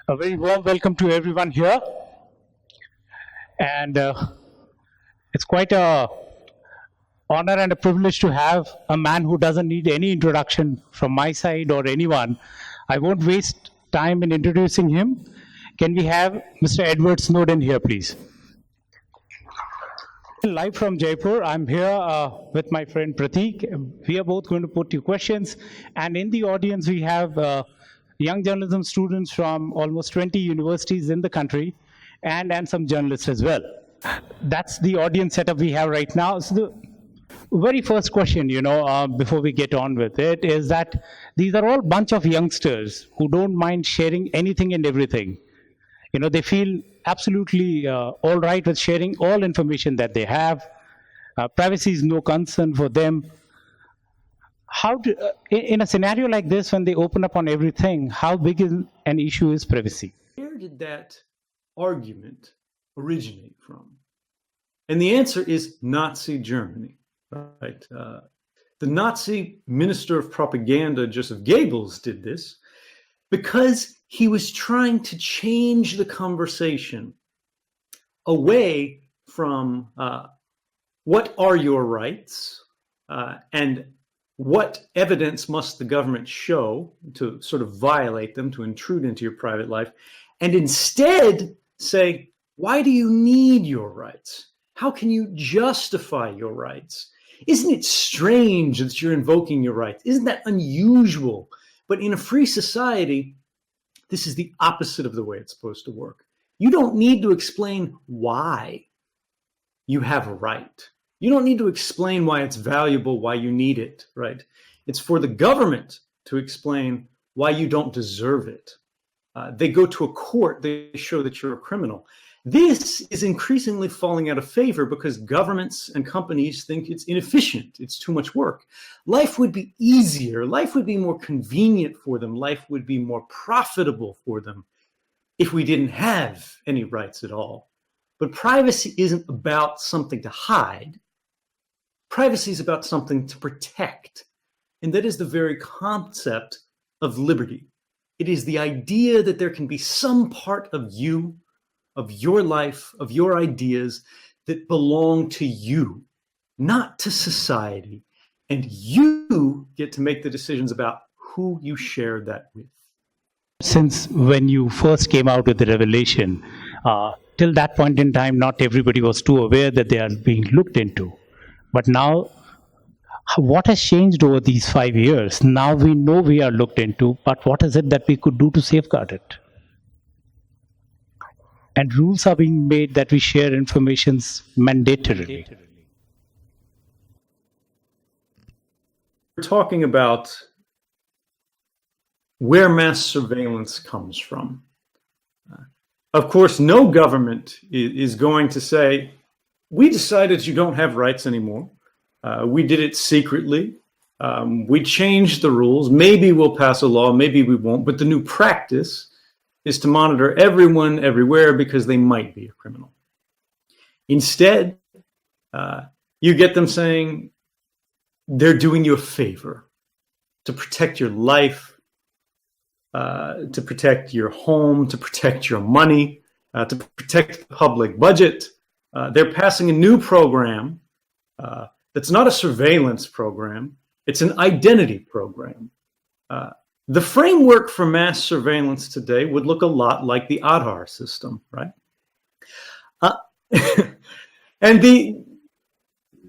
A very warm welcome to everyone here. And it's quite a honor and a privilege to have a man who doesn't need any introduction from my side or anyone. I won't waste time in introducing him. Can we have Mr. Edward Snowden here, please? Live from Jaipur, I'm here with my friend Pratik. We are both going to put you questions. And in the audience, we have young journalism students from almost 20 universities in the country and some journalists as well. That's the audience setup we have right now. So the very first question, before we get on with it, is that these are all bunch of youngsters who don't mind sharing anything and everything. They feel absolutely all right with sharing all information that they have. Privacy is no concern for them. In a scenario like this, when they open up on everything, how big an issue is privacy? Where did that argument originate from? And the answer is Nazi Germany, right? The Nazi minister of propaganda, Joseph Goebbels, did this because he was trying to change the conversation away from what are your rights and what evidence must the government show to sort of violate them, to intrude into your private life, and instead say, why do you need your rights? How can you justify your rights? Isn't it strange that you're invoking your rights? Isn't that unusual? But in a free society, this is the opposite of the way it's supposed to work. You don't need to explain why you have a right. You don't need to explain why it's valuable, why you need it, right? It's for the government to explain why you don't deserve it. They go to a court, they show that you're a criminal. This is increasingly falling out of favor because governments and companies think it's inefficient, it's too much work. Life would be easier, life would be more convenient for them, life would be more profitable for them if we didn't have any rights at all. But privacy isn't about something to hide. Privacy is about something to protect. And that is the very concept of liberty. It is the idea that there can be some part of you, of your life, of your ideas that belong to you, not to society. And you get to make the decisions about who you share that with. Since when you first came out with the revelation, till that point in time, not everybody was too aware that they are being looked into. But now, what has changed over these 5 years? Now we know we are looked into, but what is it that we could do to safeguard it? And rules are being made that we share information mandatorily. We're talking about where mass surveillance comes from. Of course, no government is going to say, we decided you don't have rights anymore. We did it secretly. We changed the rules. Maybe we'll pass a law, maybe we won't. But the new practice is to monitor everyone everywhere because they might be a criminal. Instead, you get them saying they're doing you a favor to protect your life, to protect your home, to protect your money, to protect the public budget. They're passing a new program that's not a surveillance program. It's an identity program. The framework for mass surveillance today would look a lot like the Aadhaar system, right?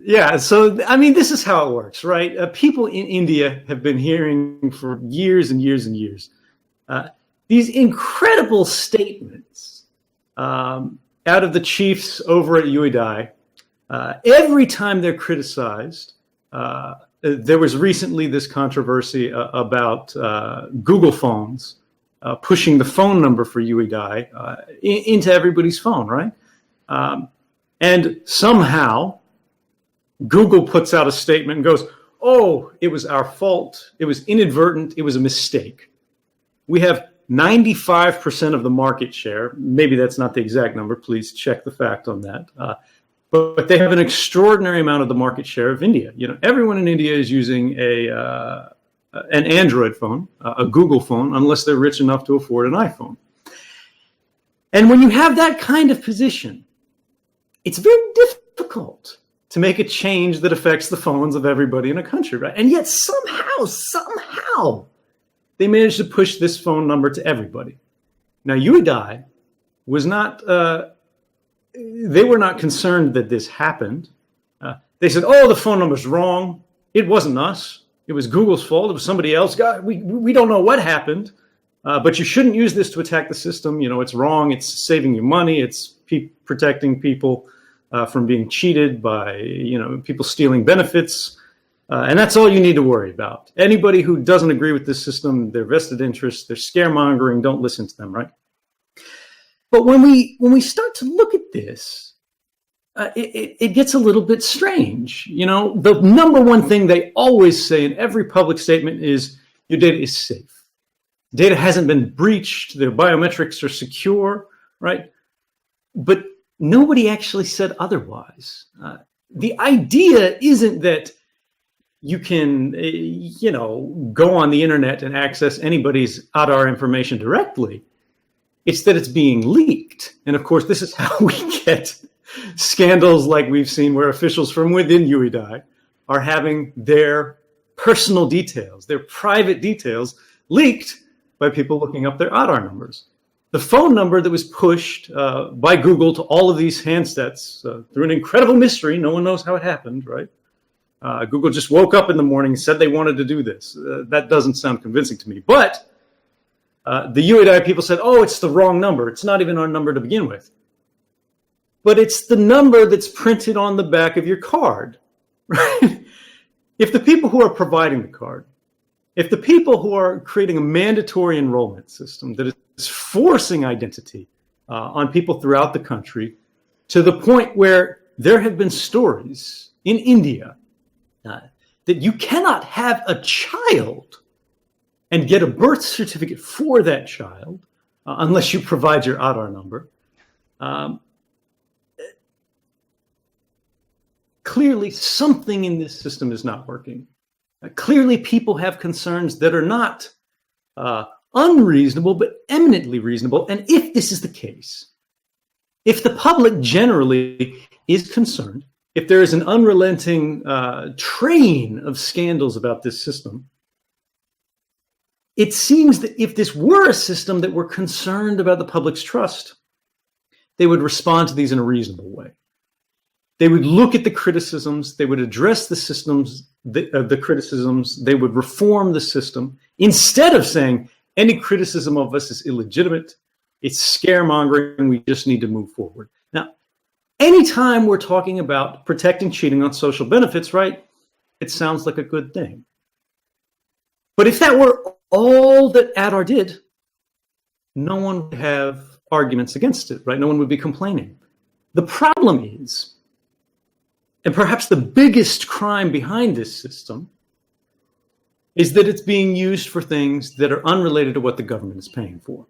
This is how it works, right? People in India have been hearing for years and years and years these incredible statements out of the chiefs over at UIDAI. Every time they're criticized, there was recently this controversy about Google phones pushing the phone number for UIDAI into everybody's phone, right? And somehow Google puts out a statement and goes, oh, it was our fault. It was inadvertent. It was a mistake. We have 95% of the market share. Maybe that's not the exact number. Please check the fact on that. But they have an extraordinary amount of the market share of India. Everyone in India is using an Android phone, a Google phone, unless they're rich enough to afford an iPhone. And when you have that kind of position, it's very difficult to make a change that affects the phones of everybody in a country, right? And yet somehow, they managed to push this phone number to everybody. Now, UEDI was not, they were not concerned that this happened. They said, oh, the phone number's wrong. It wasn't us. It was Google's fault. It was somebody else. God, we don't know what happened, but you shouldn't use this to attack the system. You know, it's wrong. It's saving you money. It's protecting people from being cheated by, you know, people stealing benefits. And that's all you need to worry about. Anybody who doesn't agree with this system, their vested interests, they're scaremongering, don't listen to them, right? But when we start to look at this, it gets a little bit strange. You know, the number one thing they always say in every public statement is your data is safe. Data hasn't been breached. Their biometrics are secure, right? But nobody actually said otherwise. The idea isn't that you can, you know, go on the internet and access anybody's Aadhaar information directly. It's that it's being leaked. And of course, this is how we get scandals like we've seen where officials from within UEDI are having their personal details, their private details leaked by people looking up their Aadhaar numbers. The phone number that was pushed by Google to all of these handsets through an incredible mystery, no one knows how it happened, right? Google just woke up in the morning and said they wanted to do this. That doesn't sound convincing to me. But the UEDI people said, oh, it's the wrong number. It's not even our number to begin with. But it's the number that's printed on the back of your card, right? If the people who are providing the card, if the people who are creating a mandatory enrollment system that is forcing identity on people throughout the country to the point where there have been stories in India that you cannot have a child and get a birth certificate for that child unless you provide your Aadhaar number. Clearly, something in this system is not working. Clearly, people have concerns that are not unreasonable, but eminently reasonable. And if this is the case, if the public generally is concerned, if there is an unrelenting train of scandals about this system, it seems that if this were a system that were concerned about the public's trust, they would respond to these in a reasonable way. They would look at the criticisms, they would address the systems, the criticisms, they would reform the system, instead of saying any criticism of us is illegitimate, it's scaremongering, we just need to move forward. Now, anytime we're talking about protecting cheating on social benefits, right, it sounds like a good thing. But if that were all that Aadhaar did, no one would have arguments against it, right? No one would be complaining. The problem is, and perhaps the biggest crime behind this system, is that it's being used for things that are unrelated to what the government is paying for.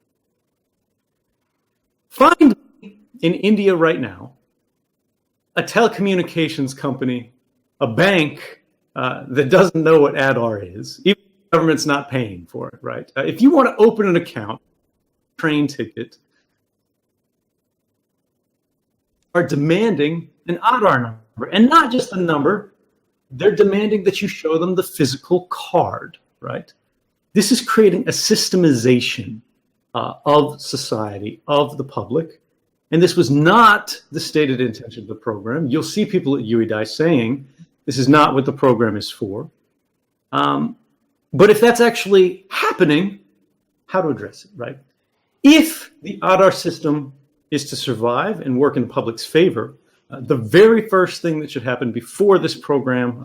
Find in India right now a telecommunications company, a bank that doesn't know what Aadhaar is, even if the government's not paying for it, right? If you want to open an account, train ticket, are demanding an Aadhaar number. And not just a number, they're demanding that you show them the physical card, right? This is creating a systemization of society, of the public. And this was not the stated intention of the program. You'll see people at UEDI saying this is not what the program is for. But if that's actually happening, how to address it, right? If the Aadhaar system is to survive and work in the public's favor, the very first thing that should happen before this program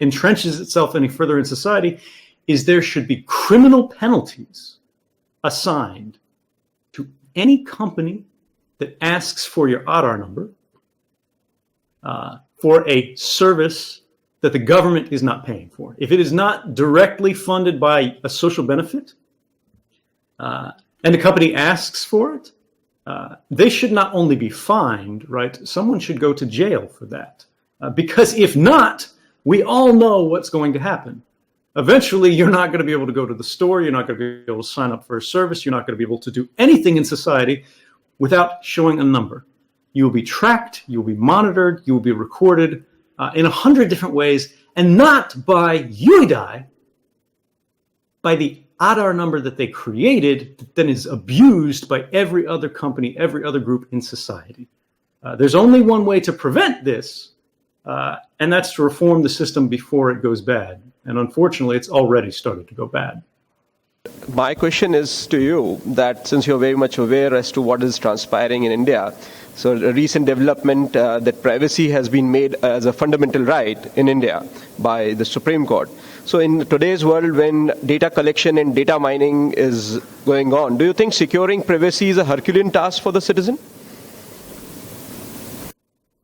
entrenches itself any further in society is there should be criminal penalties assigned to any company that asks for your Aadhaar number for a service that the government is not paying for. If it is not directly funded by a social benefit and the company asks for it, they should not only be fined, right? Someone should go to jail for that. Because if not, we all know what's going to happen. eventually you're not going to be able to go to the store. You're not going to be able to sign up for a service. You're not going to be able to do anything in society without showing a number. You will be tracked. You will be monitored. You will be recorded in 100 different ways, and not by you and I, by the Aadhaar number that they created that then is abused by every other company, every other group in society. There's only one way to prevent this, and that's to reform the system before it goes bad. And unfortunately, it's already started to go bad. My question is to you that since you're very much aware as to what is transpiring in India, so a recent development that privacy has been made as a fundamental right in India by the Supreme Court. So in today's world, when data collection and data mining is going on, do you think securing privacy is a Herculean task for the citizen?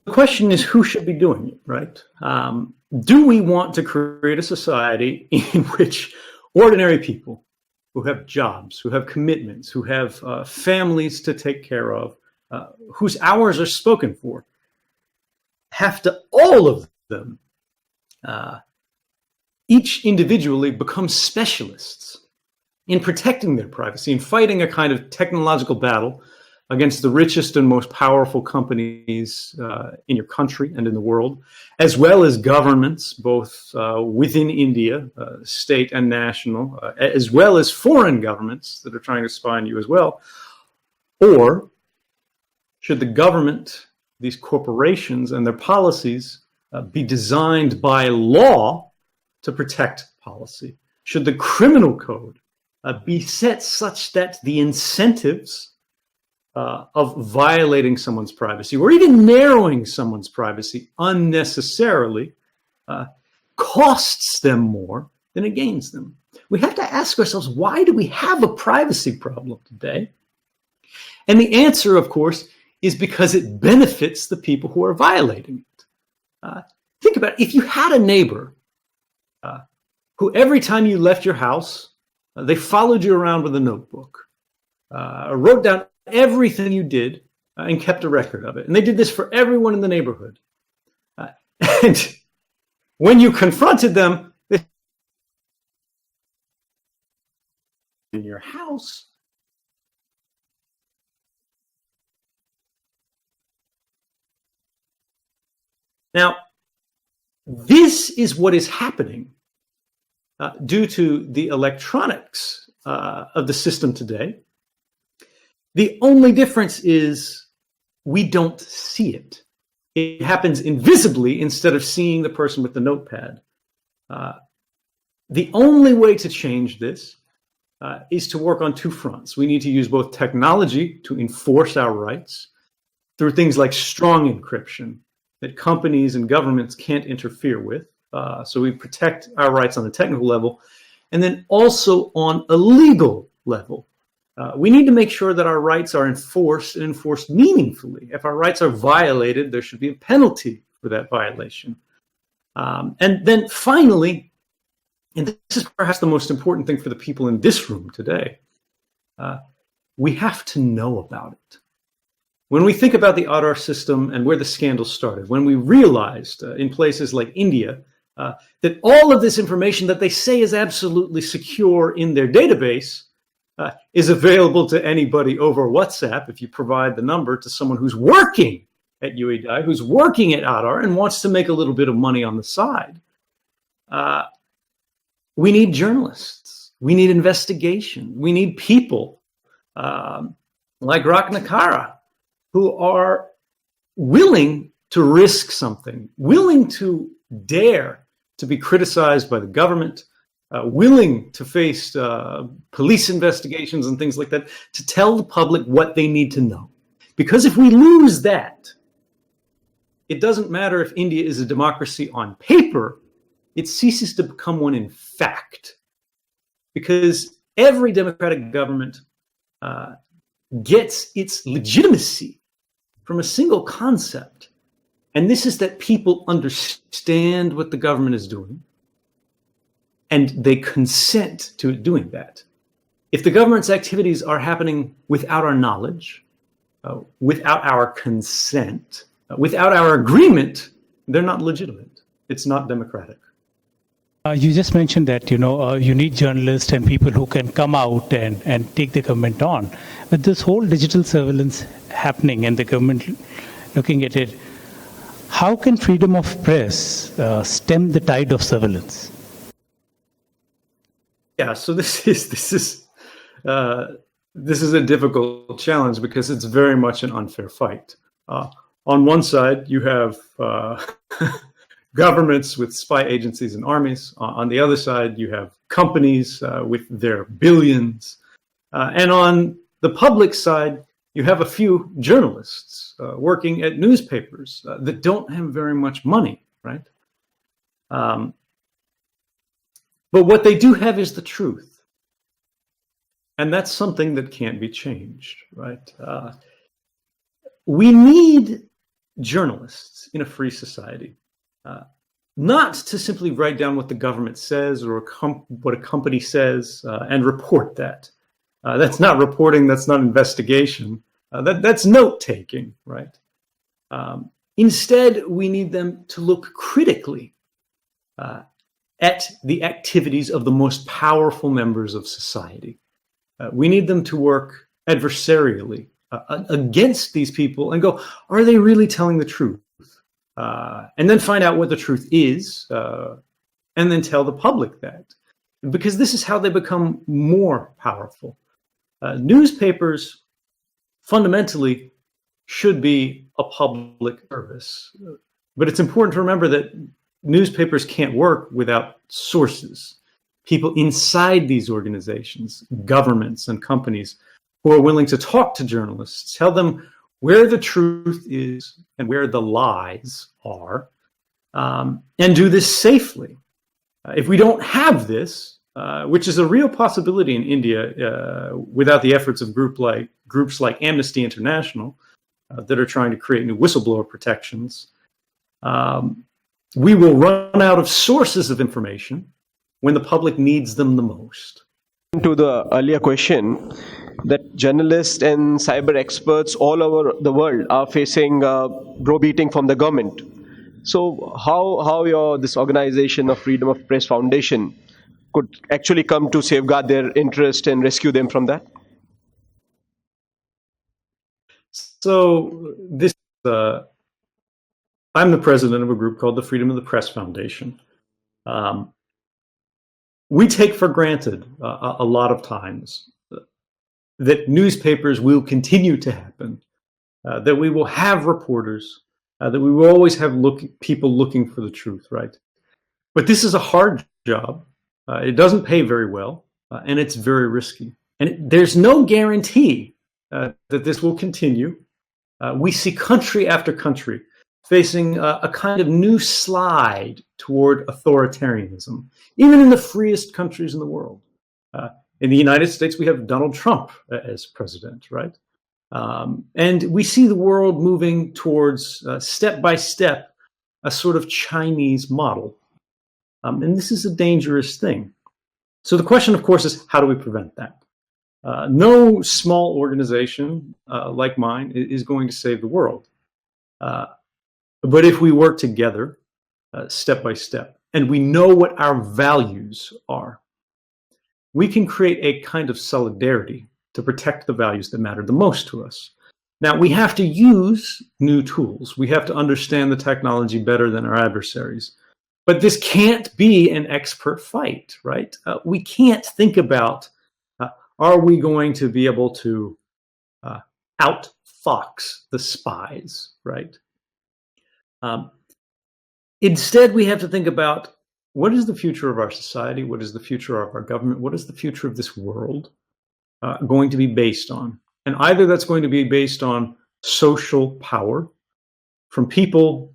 The question is who should be doing it, right? Do we want to create a society in which ordinary people who have jobs, who have commitments, who have families to take care of, whose hours are spoken for, have to, all of them, each individually become specialists in protecting their privacy, in fighting a kind of technological battle against the richest and most powerful companies in your country and in the world, as well as governments, both within India, state and national, as well as foreign governments that are trying to spy on you as well? Or should the government, these corporations and their policies be designed by law to protect policy? Should the criminal code be set such that the incentives of violating someone's privacy or even narrowing someone's privacy unnecessarily costs them more than it gains them? We have to ask ourselves, why do we have a privacy problem today? And the answer, of course, is because it benefits the people who are violating it. Think about it. If you had a neighbor who every time you left your house, they followed you around with a notebook, wrote down everything you did, and kept a record of it. And they did this for everyone in the neighborhood. And when you confronted them, they in your house. Now, this is what is happening due to the electronics of the system today. The only difference is we don't see it. It happens invisibly instead of seeing the person with the notepad. The only way to change this is to work on two fronts. We need to use both technology to enforce our rights through things like strong encryption that companies and governments can't interfere with. So we protect our rights on a technical level, and then also on a legal level. We need to make sure that our rights are enforced and enforced meaningfully. If our rights are violated, there should be a penalty for that violation. And then finally, and this is perhaps the most important thing for the people in this room today, we have to know about it. When we think about the Aadhaar system and where the scandal started, when we realized in places like India that all of this information that they say is absolutely secure in their database is available to anybody over WhatsApp if you provide the number to someone who's working at UEI, who's working at Aadhaar and wants to make a little bit of money on the side. We need journalists. We need investigation. We need people like Ratnakara who are willing to risk something, willing to dare to be criticized by the government, willing to face police investigations and things like that, to tell the public what they need to know. Because if we lose that, it doesn't matter if India is a democracy on paper, it ceases to become one in fact. Because every democratic government gets its legitimacy from a single concept. And this is that people understand what the government is doing, and they consent to it doing that. If the government's activities are happening without our knowledge, without our consent, without our agreement, they're not legitimate. It's not democratic. You just mentioned that you need journalists and people who can come out and take the government on. But this whole digital surveillance happening and the government looking at it, how can freedom of press stem the tide of surveillance? Yeah, so this is a difficult challenge because it's very much an unfair fight. On one side, you have governments with spy agencies and armies. On the other side, you have companies with their billions. And on the public side, you have a few journalists working at newspapers that don't have very much money, right? But what they do have is the truth. And that's something that can't be changed, right? We need journalists in a free society. Not to simply write down what the government says or what a company says and report that. That's not reporting, that's not investigation. That's note-taking, right? Instead, we need them to look critically at the activities of the most powerful members of society. We need them to work adversarially against these people and go, are they really telling the truth? And then find out what the truth is, and then tell the public that. Because this is how they become more powerful. Newspapers fundamentally should be a public service. But it's important to remember that newspapers can't work without sources, people inside these organizations, governments and companies who are willing to talk to journalists, tell them where the truth is and where the lies are, and do this safely. If we don't have this, which is a real possibility in India without the efforts of groups like Amnesty International that are trying to create new whistleblower protections, we will run out of sources of information when the public needs them the most. To the earlier question, that journalists and cyber experts all over the world are facing browbeating from the government. So how this organization of Freedom of Press Foundation could actually come to safeguard their interest and rescue them from that? So I'm the president of a group called the Freedom of the Press Foundation. We take for granted a lot of times that newspapers will continue to happen, that we will have reporters, that we will always have people looking for the truth, right? But this is a hard job. It doesn't pay very well, and it's very risky. And there's no guarantee that this will continue. We see country after country facing a kind of new slide toward authoritarianism, even in the freest countries in the world. In the United States, we have Donald Trump as president, right? And we see the world moving towards, step by step, a sort of Chinese model. And this is a dangerous thing. So the question, of course, is how do we prevent that? No small organization like mine is going to save the world. But if we work together, step by step, and we know what our values are, we can create a kind of solidarity to protect the values that matter the most to us. Now, we have to use new tools. We have to understand the technology better than our adversaries. But this can't be an expert fight, right? We can't think about, are we going to be able to outfox the spies, right? Instead, we have to think about what is the future of our society? What is the future of our government? What is the future of this world going to be based on? And either that's going to be based on social power from people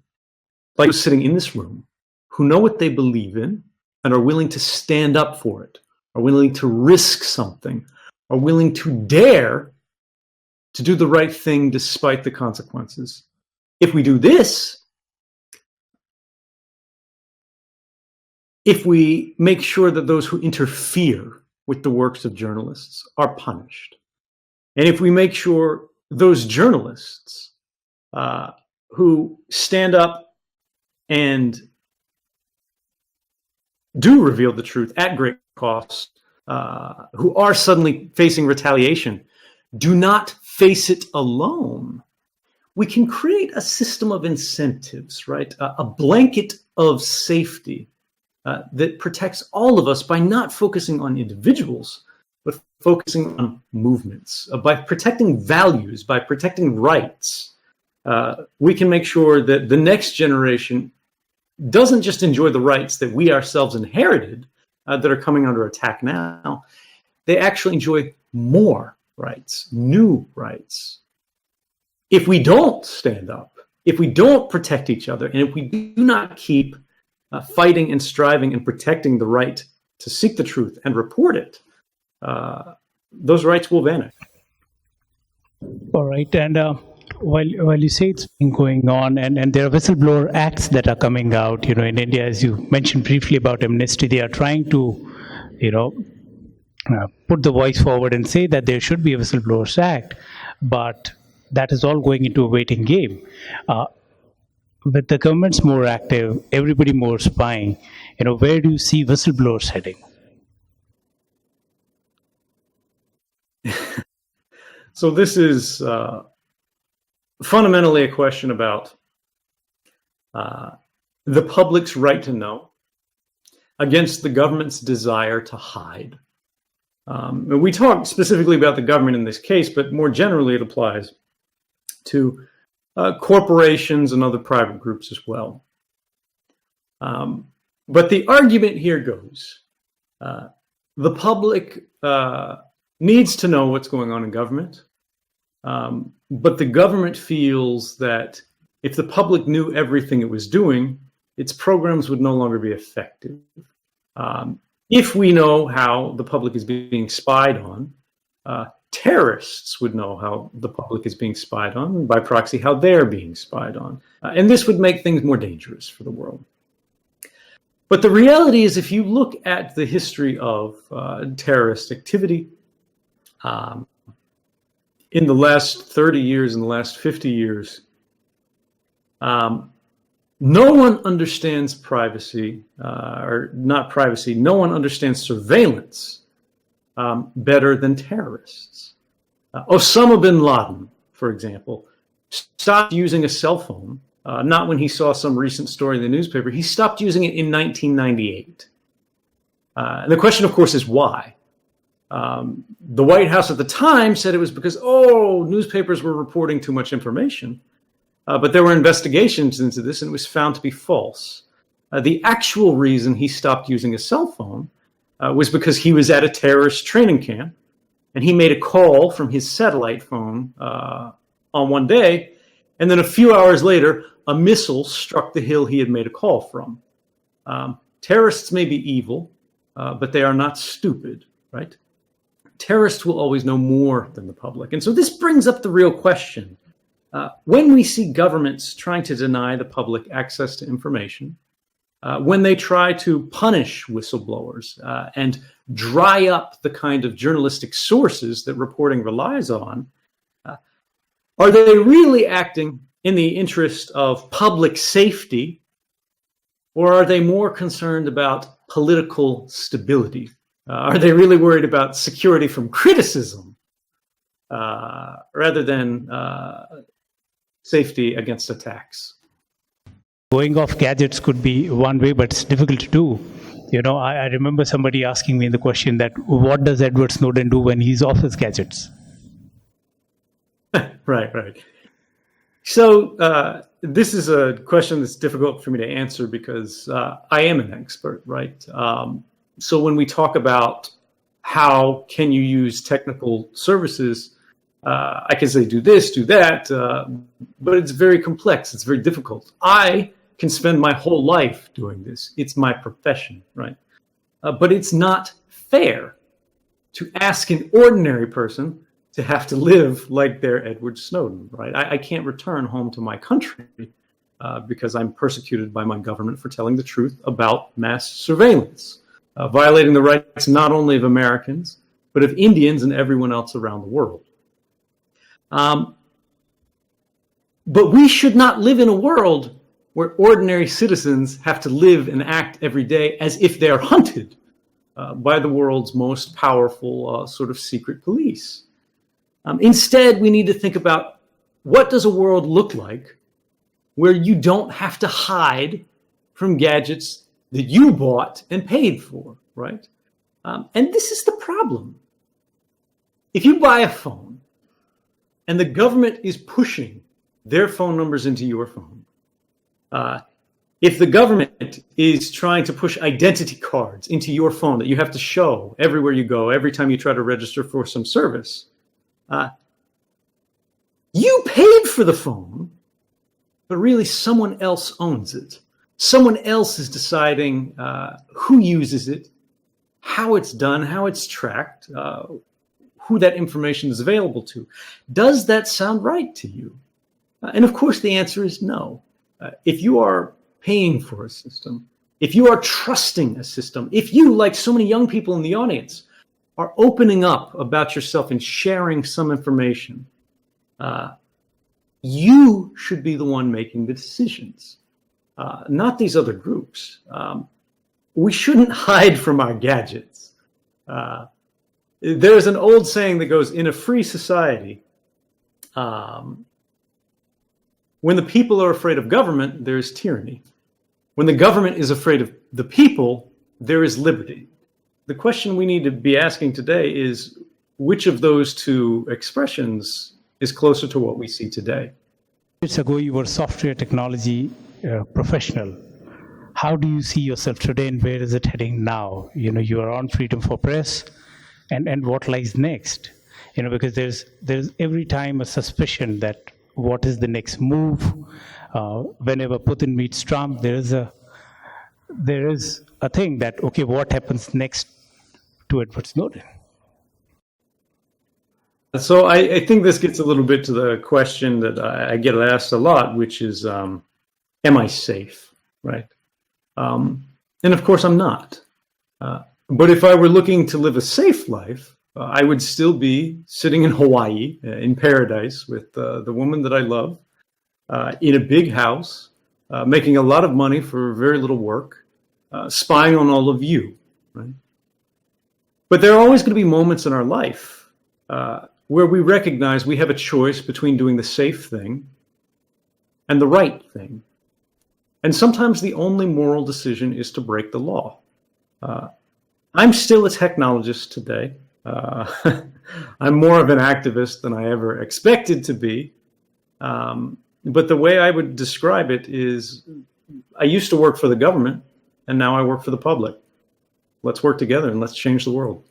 like sitting in this room who know what they believe in and are willing to stand up for it, are willing to risk something, are willing to dare to do the right thing despite the consequences. If we do this, if we make sure that those who interfere with the works of journalists are punished, and if we make sure those journalists who stand up and do reveal the truth at great cost, who are suddenly facing retaliation, do not face it alone. We can create a system of incentives, right? A blanket of safety that protects all of us by not focusing on individuals, but focusing on movements, by protecting values, by protecting rights. We can make sure that the next generation doesn't just enjoy the rights that we ourselves inherited that are coming under attack now. They actually enjoy more rights, new rights. If we don't stand up, if we don't protect each other, and if we do not keep fighting and striving and protecting the right to seek the truth and report it, those rights will vanish. All right. And while you say it's been going on, and there are whistleblower acts that are coming out, in India, as you mentioned briefly about amnesty, they are trying to, put the voice forward and say that there should be a whistleblowers act, but that is all going into a waiting game. With the government's more active, everybody more spying, where do you see whistleblowers heading? So this is fundamentally a question about the public's right to know against the government's desire to hide. We talk specifically about the government in this case, but more generally it applies to corporations and other private groups as well. But the argument here goes, the public needs to know what's going on in government, but the government feels that if the public knew everything it was doing, its programs would no longer be effective. If we know how the public is being spied on, terrorists would know how the public is being spied on, and by proxy, how they're being spied on. And this would make things more dangerous for the world. But the reality is, if you look at the history of terrorist activity in the last 30 years, in the last 50 years, no one understands privacy, or not privacy, no one understands surveillance better than terrorists. Osama bin Laden, for example, stopped using a cell phone, not when he saw some recent story in the newspaper. He stopped using it in 1998. And the question, of course, is why? The White House at the time said it was because, newspapers were reporting too much information. But there were investigations into this, and it was found to be false. The actual reason he stopped using a cell phone was because he was at a terrorist training camp, and he made a call from his satellite phone on one day, and then a few hours later, a missile struck the hill he had made a call from. Terrorists may be evil, but they are not stupid, right? Terrorists will always know more than the public. And so this brings up the real question. When we see governments trying to deny the public access to information, when they try to punish whistleblowers and dry up the kind of journalistic sources that reporting relies on, are they really acting in the interest of public safety, or are they more concerned about political stability? Are they really worried about security from criticism rather than safety against attacks? Going off gadgets could be one way, but it's difficult to do. I remember somebody asking me the question that what does Edward Snowden do when he's off his gadgets? Right. So this is a question that's difficult for me to answer because I am an expert, right? So when we talk about how can you use technical services, I can say do this, do that, but it's very complex. It's very difficult. I can spend my whole life doing this. It's my profession, right? But it's not fair to ask an ordinary person to have to live like they're Edward Snowden, right? I can't return home to my country because I'm persecuted by my government for telling the truth about mass surveillance, violating the rights not only of Americans, but of Indians and everyone else around the world. But we should not live in a world where ordinary citizens have to live and act every day as if they are hunted by the world's most powerful sort of secret police. Instead, we need to think about, what does a world look like where you don't have to hide from gadgets that you bought and paid for, right? And this is the problem. If you buy a phone and the government is pushing their phone numbers into your phone, if the government is trying to push identity cards into your phone that you have to show everywhere you go, every time you try to register for some service, you paid for the phone, but really someone else owns it. Someone else is deciding who uses it, how it's done, how it's tracked, who that information is available to. Does that sound right to you? And of course, the answer is no. If you are paying for a system, if you are trusting a system, if you, like so many young people in the audience, are opening up about yourself and sharing some information, you should be the one making the decisions, not these other groups. We shouldn't hide from our gadgets. There's an old saying that goes, in a free society, when the people are afraid of government, there is tyranny. When the government is afraid of the people, there is liberty. The question we need to be asking today is, which of those two expressions is closer to what we see today? Years ago, you were a software technology professional. How do you see yourself today, and where is it heading now? You are on freedom for press, and what lies next? Because there's every time a suspicion that what is the next move. Whenever Putin meets Trump, there is a thing that, okay, what happens next to Edward Snowden? So I think this gets a little bit to the question that I get asked a lot, which is, am I safe, right? And of course I'm not. But if I were looking to live a safe life, I would still be sitting in Hawaii, in paradise, with the woman that I love, in a big house, making a lot of money for very little work, spying on all of you, right? But there are always going to be moments in our life where we recognize we have a choice between doing the safe thing and the right thing. And sometimes the only moral decision is to break the law. I'm still a technologist today. I'm more of an activist than I ever expected to be. But the way I would describe it is, I used to work for the government, and now I work for the public. Let's work together and let's change the world.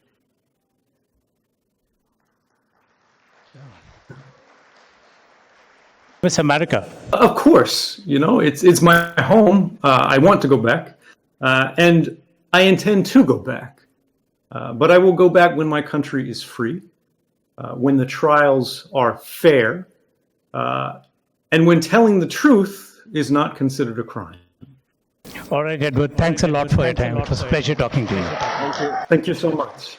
Miss America. Of course, it's my home. I want to go back, and I intend to go back. But I will go back when my country is free, when the trials are fair, and when telling the truth is not considered a crime. All right, Edward, thanks a lot for your time. It was a pleasure talking to you. Thank you so much.